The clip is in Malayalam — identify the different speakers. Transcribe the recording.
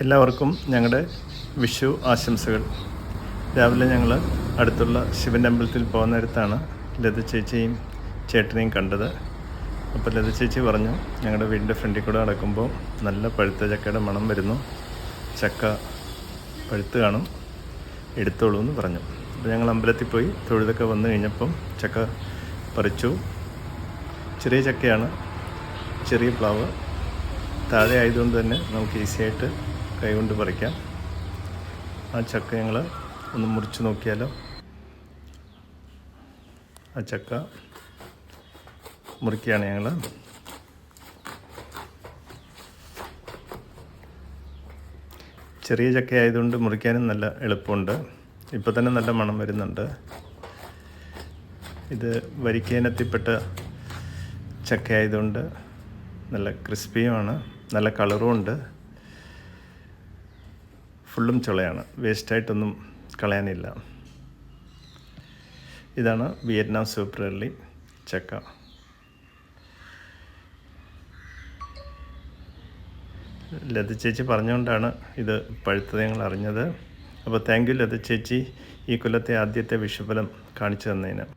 Speaker 1: എല്ലാവർക്കും ഞങ്ങളുടെ വിഷു ആശംസകൾ. രാവിലെ ഞങ്ങൾ അടുത്തുള്ള ശിവൻ്റെ അമ്പലത്തിൽ പോകുന്നിടത്താണ് ലത ചേച്ചിയും ചേട്ടനെയും കണ്ടത്. അപ്പോൾ ലത ചേച്ചി പറഞ്ഞു, ഞങ്ങളുടെ വീടിൻ്റെ ഫ്രണ്ടിൽ കൂടെ നടക്കുമ്പോൾ നല്ല പഴുത്ത ചക്കയുടെ മണം വരുന്നു, ചക്ക പഴുത്ത് കാണും, എടുത്തോളൂ എന്ന് പറഞ്ഞു. അപ്പോൾ ഞങ്ങൾ അമ്പലത്തിൽ പോയി തൊഴുതൊക്കെ വന്നു കഴിഞ്ഞപ്പം ചക്ക പറിച്ചു. ചെറിയ ചക്കയാണ്, ചെറിയ പ്ലാവ്, താഴെ ആയതുകൊണ്ട് തന്നെ നമുക്ക് ഈസിയായിട്ട് കൈകൊണ്ട് പറിക്കാം. ആ ചക്ക ഞങ്ങൾ ഒന്ന് മുറിച്ച് നോക്കിയാലോ. ആ ചക്ക മുറിക്കുകയാണ് ഞങ്ങൾ. ചെറിയ ചക്ക ആയതുകൊണ്ട് മുറിക്കാനും നല്ല എളുപ്പമുണ്ട്. ഇപ്പോൾ തന്നെ നല്ല മണം വരുന്നുണ്ട്. ഇത് വരിക്കേനത്തിൽപ്പെട്ട ചക്ക ആയതുകൊണ്ട് നല്ല ക്രിസ്പിയുമാണ്, നല്ല കളറും ഉണ്ട്. ഫുള്ളും ചുളയാണ്, വേസ്റ്റായിട്ടൊന്നും കളയാനില്ല. ഇതാണ് വിയറ്റ്നാം സൂപ്പർ എർലി ചക്ക. ലത ചേച്ചി പറഞ്ഞുകൊണ്ടാണ് ഇത് പഴുത്തത് ഞങ്ങൾ അറിഞ്ഞത്. അപ്പോൾ താങ്ക് യു ലത ചേച്ചി, ഈ കൊല്ലത്തെ ആദ്യത്തെ വിഷുഫലം കാണിച്ചു തന്നതിന്.